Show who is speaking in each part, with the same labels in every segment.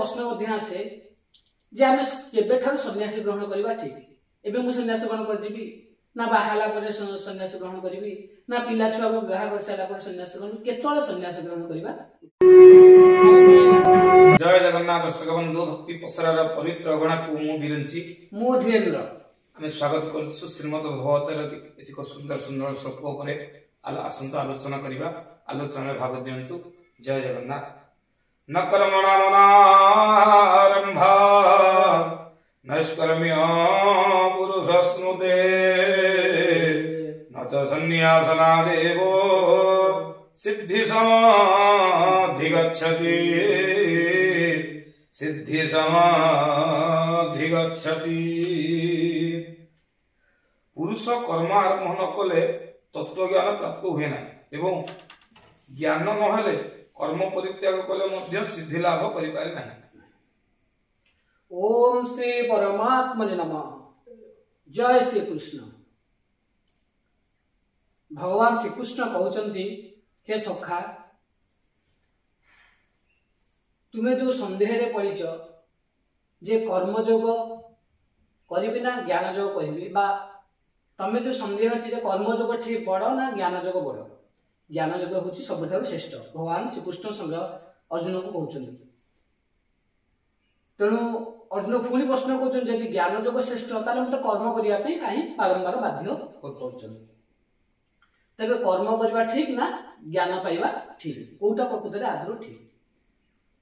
Speaker 1: प्रश्न आसे जे आम केबेठार सन्यासी ग्रहण करवा ठीक एवं मुझे सन्यासी ग्रहण कर ना बाहाला सन्यासी ग्रहण करी ना पिला छुआ को विवाह कर सारा सन्यासी ग्रहण केतल सन्यासी ग्रहण करवा।
Speaker 2: जय जगन्नाथ दर्शक बंधु भक्ति प्रसार पवित्र अगणा को मु बिरंची
Speaker 1: मो धीरेन्द्र
Speaker 2: आम स्वागत करछु श्रीमद भगवतर एक सुंदर सुंदर श्लोक उपरे आसंत आलोचना करबा आलोचना भाग दियंतु। जय जगन्नाथ। न कर्मणा मनारंभा नैष्कर्म्य पुरुषस्नुते न च सन्न्यासनादेवो सिद्धि समाधिगच्छति सिद्धि समाधिगच्छति। पुरुष कर्म आरंभ न कले तत्व ज्ञान प्राप्त हुए ना एवं ज्ञान नहले कर्म परित्याग कले मध्य सिद्धि लाभ करि पारे नाही।
Speaker 1: ओम श्री परमात्मने नमः। जय श्री कृष्ण। भगवान श्री कृष्ण कहउचंती हे सखा तुम्हें जो संदेह रे पड़िच जे कर्मयोग करिबि ना ज्ञान योग कहबी बा तमे जो संदेह अछि जे कर्मयोग ठीक बड़ ना ज्ञान योग बड़। ज्ञान योग होछि सबठारु श्रेष्ठ भगवान श्री कृष्ण संग अर्जुन को कहउचंती। तेणु अर्जुन पुणी प्रश्न कर ज्ञान योग श्रेष्ठ ताले मत कर्म करिया पे काहे बारंबार बाध्य करछन। तबे कर्म करबा ठीक ना ज्ञान पाइबा ठीक कोटा प्रकृति रे आदर ठीक।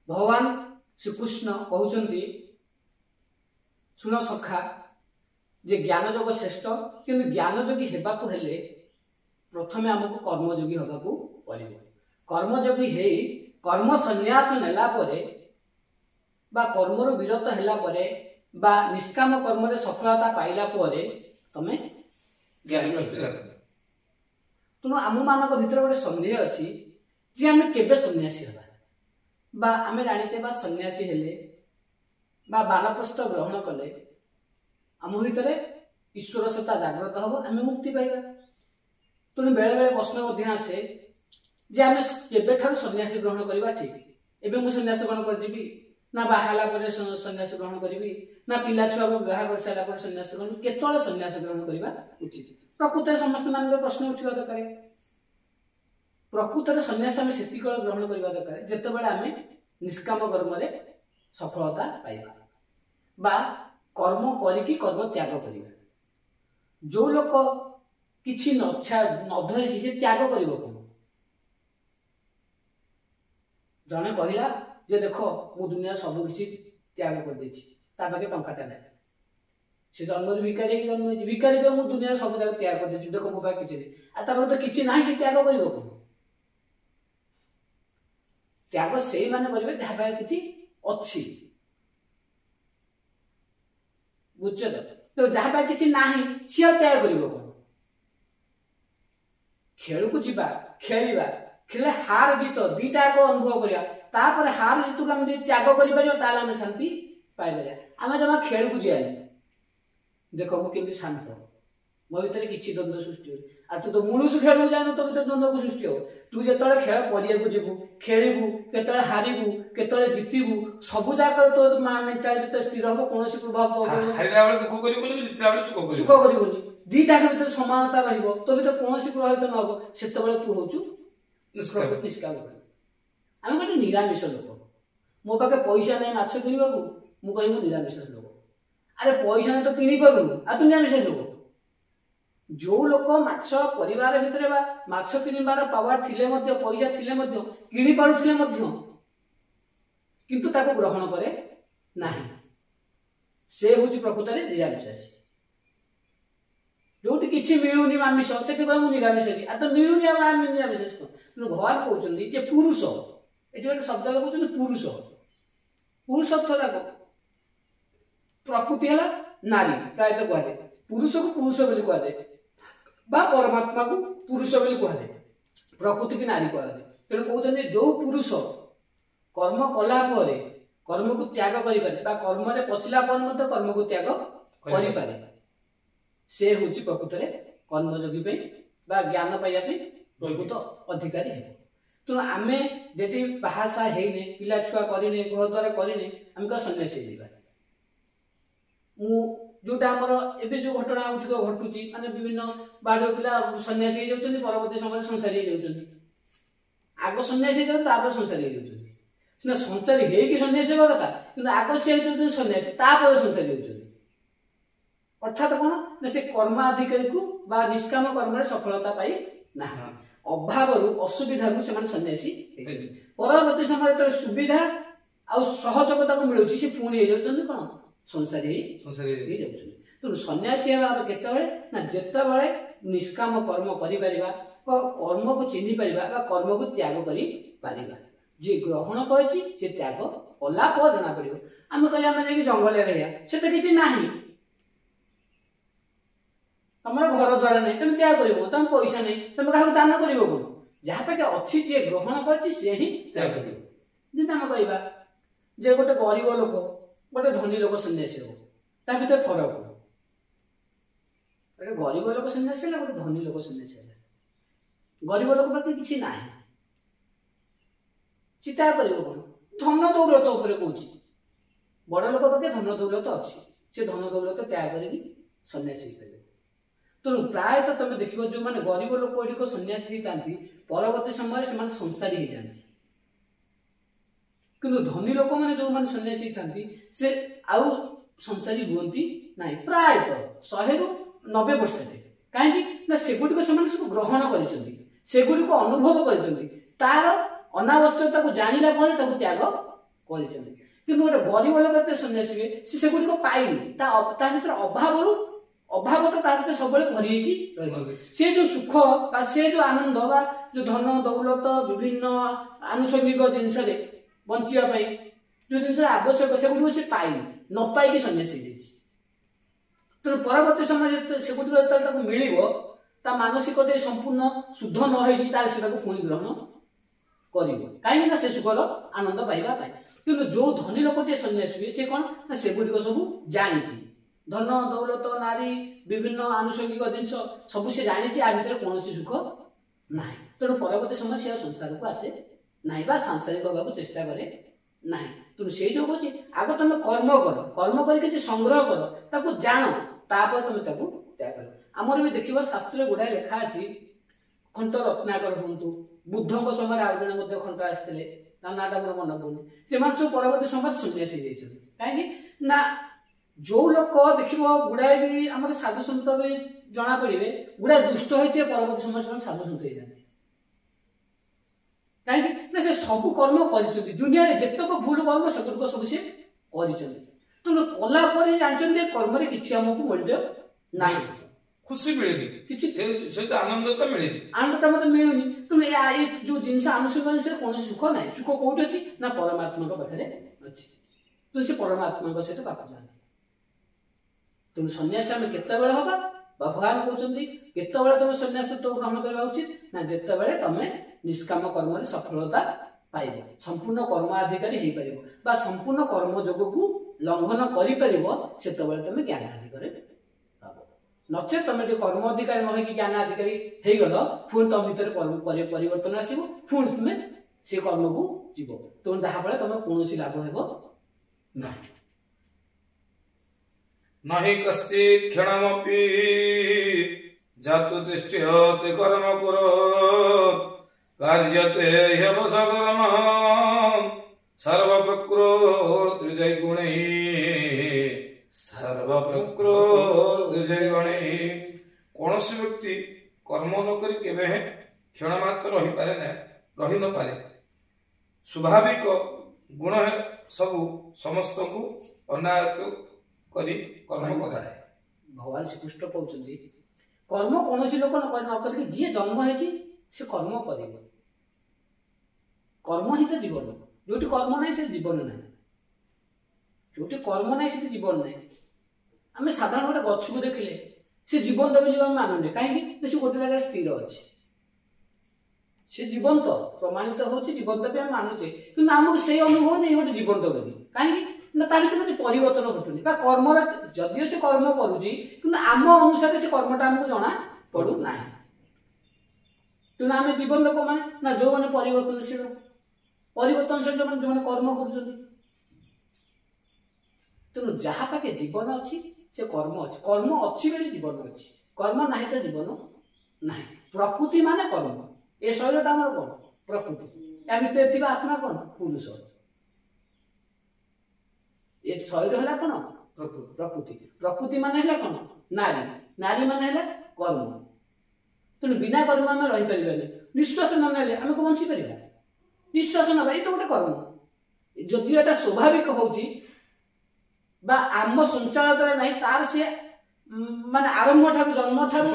Speaker 1: भगवान श्री कृष्ण कहउचंती सुन सखा जे ज्ञान योग श्रेष्ठ किंतु ज्ञान योगी हेबा को हेले प्रथमे हमको कर्मयोगी होगा को पड़िबो। कर्मयोगी हे कर्म संन्यास नेला परे बा कर्मर विरत हैला परे बा निष्काम कर्म रे सफलता पाइला परे तमे ज्ञानी होइला। तुनो आम मानक भितर गोटे संदेह अछि जे आमे केबे सन्यासी हबा बा आमे जानिचे बा सन्यासी हेले बा बानप्रस्थ ग्रहण कले आम भितरे ईश्वर सत्ता जागृत हबो आमे मुक्ति पाइबा। तुनो बेले बेले प्रश्न मध्ये आसे जे आमे केबे ठार सन्यासी ग्रहण करबा ठीक एबे मु सन्यासी ग्रहण कर जिबी ना बाहाला सन्यासी ग्रहण करी ना पिला छुआ को विवाह कर सारा सन्यासी ग्रहण केतल सन्यासी ग्रहण करवा उचित। प्रकृत समस्त मान प्रश्न उठा दरकार प्रकृत सन्यास आम से ग्रहण करवा दरकार जितेबाला आम निष्काम कर्म रे सफलता पाइबा बा कर्म करिकी कर्म त्याग करिबा। जो लोक किछि नधरी से त्याग करिवो कोन जने कहिला जे देखो मु दुनिया सब किसी त्याग कर देछि ता पाके टंकाटा नै से जन्म भिखारी की जन्म भिखारी को मु दुनिया सब त्याग कर देछि देखो मो पाके किछि आ ता पाके तो किछि नाही से त्याग करिवो कोन। त्याग सेही माने करिवे जहा पाके किछि अछि बुझछ तो जहा पाके किछि नाही से त्याग करिवो कोन। खेल को जीवा खेलिबा खेले हार जीत दीटा को अनुभव करिया तापर हार जीत को हम त्याग करि परियो ताला हम शांति पाइ परिया। हम जमा खेल को जियानी देखो मु केमि शांत मो भीतर किछि द्वंद्व सृष्टि हो आ तू तो मुलुसु खेल जानो तो भीतर द्वंद्व को सृष्टि हो। तू जेतले खेल परिया को जीवु खेलिबु केतले हारिबु केतले जितिबु सब जाक तो मेंटालिटी स्थिर हो कोनोसी प्रभाव
Speaker 2: हारिला बेले दुख करिबोनी जितला बेले सुख
Speaker 1: करिबोनी दीटा के भीतर समानता रहिबो तो भीतर कोनोसी प्रभावित न हो सेते बेले तू होचु निष्काम। आम गोटे निरामिष लोक मो पाखे पैसा नहीं माछ किणवा मु कह निरामिष लोक अरे पैसा नहीं तो किणी पारूनु आ तू निरामिष लोक। जो लोक माछ परिवार भितर बा माछ किणवार पावर थिले मध्य पैसा थिले मध्य किणी पारुथिले मध्य किंतु ताको ग्रहण करे नाही से होची प्रकृत रे निरामिष। जोटी किछि मिलुनी आमिष सेठी कह मु निरामिष आ तो मिलुनी आम निरामिष भगवान कहउचंदी जे पुरुष एटी गोटे शब्द लगुचंदी पुरुष पुरुष अर्थ देखो प्रकृति है नारी प्रायतः कह जाए पुरुष को पुरुष बोली कह जाए बा परमात्मा को पुरुष बोली कह जाए प्रकृति की नारी कह जाए। तेणु कहते जो पुरुष कर्म कला परे कर्म को त्याग करिपारे बा कर्म रे पसिला पर मते कर्म को त्याग करिपारे से होची प्रकृत रे कर्मयोगी पे बा ज्ञान पाइया पे प्रकृत अधिकारी है। तेणु आम जी बाहासा होने पिला छुआ करने घर द्वार करने आम क्या सन्यासी होगा जोटा आमर एवं जो घटना गुड़िक घटुची माने विभिन्न बाड़ पिला सन्यासी हो जाती परवर्ती समय संसारी हो जाती आग सन्यासी हो संसारी हो सीना संसारी होगी सन्यासी होगा कथा कि आग सी हो सन्यासी तापर संसारी हो अर्थात कौन ना से कर्माधिकारी को बा निष्काम कर्म सफलता पाई ना अभाव असुविधा से सन्यासी परवर्ती समय जो सुविधा आ सहजता को मिलूँ सी पुणी हो जाती कौन संसारी तेणु सन्यासी आम केतबेले ना जेतबेले निष्काम कर्म करिपरिबा कर्म को चिन्हि परिबा कर्म को त्याग करि परिबा जे ग्रहण करिछि से त्याग कला पर जना पड़िबो आम कहले आम नै जंगल रहिया से तो किछि नाही हमर घर द्वार नहीं तुम त्याग करिबो तुम पैसा नहीं तुम काहू दान करिबो कोन जहाँ पे अच्छी जे ग्रहण करिछि से ही त्याग करिबो जे आम कहबा जे गोटे गरीब लोक गोटे धनी लोक सन्यासी हो ता भीतर फरक गोटे गरीब लोक सन्यासी है गोटे धनी लोक सन्यासी है गरीब लोक पाखे किसी ना चिता कर धन दौलत उपर कौच बड़ लोक पाखे धन दौलत अच्छी से धन दौलत त्याग कर सन्यासी हो तेणु प्रायतः तुम देख जो मैंने गरीब लोक गुड़िक सन्यासी होता परवर्ती समय से संसारी हो जाती किंतु धनी लोक मैंने जो मैंने सन्यासी होता से आउ संसारी हुंती ना प्रायतः 100-90% कहीं से गुड़िक सब ग्रहण करगुड़ी अनुभव कर अनावश्यकता को जानिला त्याग कर गोटे गरीब लोक सन्यासी से गुड़िक पाइनि भर अभाव तो सब भरी सी जो सुख से जो आनंद जो धन दौलत विभिन्न आनुषंगिक जिनस बचापी जो जिन आवश्यक से गुड़ से पाइनि न पाई सन्यासी तेणु परवर्ती समय से गुड़ मिल मानसिक संपूर्ण शुद्ध न पुणी ग्रहण कर कहीं से सुखर आनंद पाइबा कि जो धनी लोकटे सन्यासी सी कौन ना से गुड़िक सब जानी धन दौलत नारी विभिन्न आनुषंगिक जिनस सब से जानी आ भर कौन सुख ना तेणु परवर्ती समय से संसार को आसे ना सांसारिक होगा चेष्टा करे ना तेणु से जो कहे आग तुम कर्म कर संग्रह कर जान तापर तुम त्याग कर आमर भी देख शास्त्र गुड़ाए लेखा अच्छी खंट रत्नाकर हूँ बुद्ध समय आउ जन खंट आसते नाटा मोर मन पड़ुनि से सब परवर्ती समय सन्यासी कहीं ना जो लोक देख गुड़ाए भी आम साधु सन्त भी जना पड़े गुड़ाए दुष्ट होते परवर्ती समय साधु सन्त हो कहीं से सब कर्म कर दुनिया जितक भूल कर्म से सब सी कर तेणु कलापर जानते कर्म किसी आमको मूल्य ना
Speaker 2: खुशी मिलेनी किसी आनंद तो मिले
Speaker 1: आनंद मत मिलूनी तेणु ये जो जिन आनुषंगिक से कौन सुख ना सुख कौट अच्छी ना परमात्मा पाखे अच्छी तो सी परमात्मा सहित पाक जाती तेणु सन्यासी आम केतबेले हवा भगवान कहते केतबेले तुम सन्यासित्व ग्रहण करवा उचित ना जितेबाला तुम निष्काम कर्म सफलता पाइब संपूर्ण कर्माधिकारी हो पार संपूर्ण कर्म जोग को लंघन कर तुम ज्ञान अधिकारी नचे तुम कर्म अधिकारी न ज्ञान अधिकारी हो गल पुणी तुम भर परिवर्तन आसो पुणी तुम से कर्म को जीव तेणु जहाँफल तुम कौन लाभ हो
Speaker 2: नहि कश्चित् क्षणमपि जातु तिष्ठ्यते कर्म कुरु कार्यते ह्यवसकर्म सर्वप्रकृतिजैगुणैः कौन व्यक्ति कर्म न करी केवे क्षण मात्र रही पारे ना रही न पारे स्वाभाविक गुण सब समस्त को अनायत करी कर्म कराए
Speaker 1: भगवान श्रीकृष्ण कहते कर्म कौन लोक न जी जन्म है से कर्म कर कर्म ही तो जीवन जो कर्म ना से जीवन ना जो कर्म ना से जीवन ना आम साधारण गोटे गछ को देखिले से जीवन देवी जीवन मानुने कहीं से गोटे जगह स्थिर अच्छे से जीवंत प्रमाणित होती जीवंत भी आम मानुचे कि आमको से अनुभव नहीं गोटे जीवंत बोली कहीं ना तार किसी परिवर्तन घटुनि कर्म जदिव से कर्म करुँच कि आम अनुसार से कर्मटा आमको जना पड़ू ना तेणु आम जीवन लोक मैंने ना जो मैंने परिवर्तनशील जो मैंने कर्म कर तेणु जहाँ पाखे जीवन अच्छी से कर्म अच्छी बोली जीवन अच्छी कर्म ना तो जीवन ना प्रकृति माने कर्म ये शरीर आम कौन प्रकृति या भितर थी आत्मा कौन पुरुष ये शरीर है कौन प्रकृति प्रकृति माने है कौन नारी नारी माने है कर्म तेणु बिना कर्म आम रहीपर निश्वास न ना आम को बंची पार निश्वास ना ये तो गोटे कर्म जदि एटा स्वाभाविक होची बा आम संचालन नहीं तार से माने आरंभ ठार जन्म ठार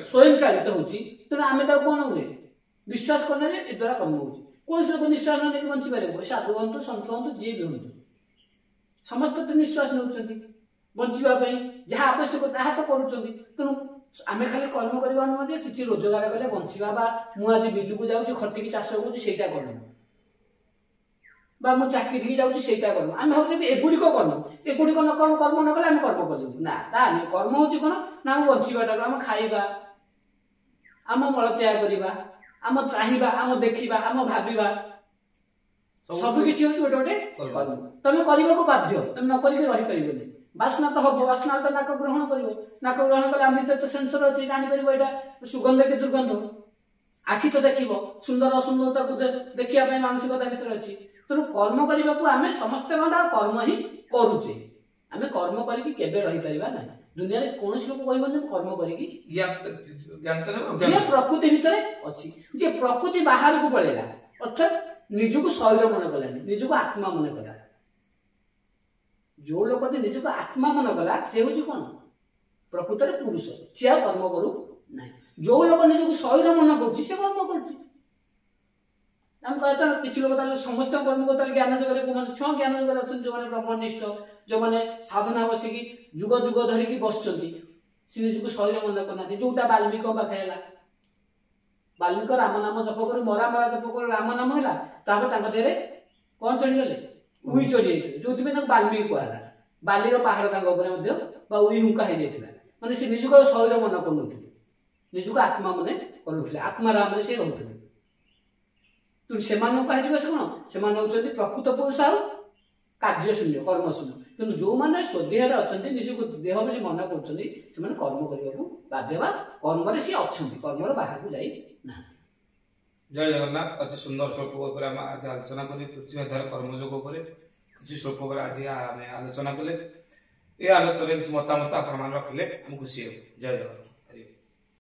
Speaker 1: स्वयं चालित होची तेणु आम कौन हुए विश्वास करना ए द्वारा कर्म होची कौन से लोग निश्वास नहीं बंची पारे साधु हूँ सन्त हूँ जी भी हूँ समस्त तो निश्वास नौ बचापी जहाँ आवश्यक ताहा तो करूँ तेणु आम खाली कर्म करवा नुहे कि रोजगार कले बंचा मुझे आज बिलू जाऊँ खटिकी चाष करा कर्म बा मु चाकरी जाऊँ सेटा कर्म आम भाव एगुड़िक कर्म एगुड़िक न कर्म न कले कर्म कलु ना कर्म हूँ कौन ना आम बचाटा आम खाइबा आम मलत्याग करवा आम चाहिए आम देखा आम भाविबा सब किसी हूँ गोटे गोटे कर्म तुम करने को बाध्य तुम न करके रहीपर बास्ना तो हम बास्ना तो नाक ग्रहण कर नाक ग्रहण कले आम भर तो सेन्सर अच्छे जापर यहाँ सुगंध कि दुर्गंध आखि तो देख सुंदर असुंदरता को देखा मानसिकता भर अच्छी तेणु कर्म करने को आम समस्ते कर्म ही करुचे आम कर्म करके रहीपर ना दुनिया कौन लोग कहबन कर्म करके प्रकृति भितर अच्छी जे प्रकृति बाहर को पड़ेगा अर्थात निजको शरीर मन कलानी निजको आत्मा मन कला जो लोग निजक आत्मा मन कला से हूँ कौन प्रकृत पुरुष सी कर्म करू ना जो लोग निजक शरीर मन कर कर्म कर किसी लोग समस्त कर्म कर ज्ञान जगह छुआ ज्ञान जगह अच्छे जो मैंने ब्रह्मनिष्ठ जो मैंने साधना बसिकी जुग जुग धरिकी बस निजक शरीर मन करना जोटा बाल्मीक पाखे है बाल्मीक राम नाम जप कर मरा मरा जप कर राम नाम है देहरे कौन चढ़ीगले उई चढ़ी जाते जो बाल्मीकि कहला बालीर पहाड़ उई हुंका हो जाता मानते से निजुक शरीर मन कर निजुक आत्मा मन करुले आत्मा राम से रोते तेणु से कौन से प्रकृत पुरुष आउ कार्यशून्य कर्मशून्य तेणु जो मैंने स्वदेह अच्छा निजक देह बोली मन कर कर्म करने को बाध्य कर्म सी अच्छा कर्म बाहर को जाई ना।
Speaker 2: जय जगन्नाथ अति सुंदर श्लोक आज आलोचना करी तृतीय अध्याय कर्मयोग किसी श्लोक आज आम आलोचना कले ये आलोचना किसी मतामत आप रखिले हम खुशी हो। जय जगन्नाथ।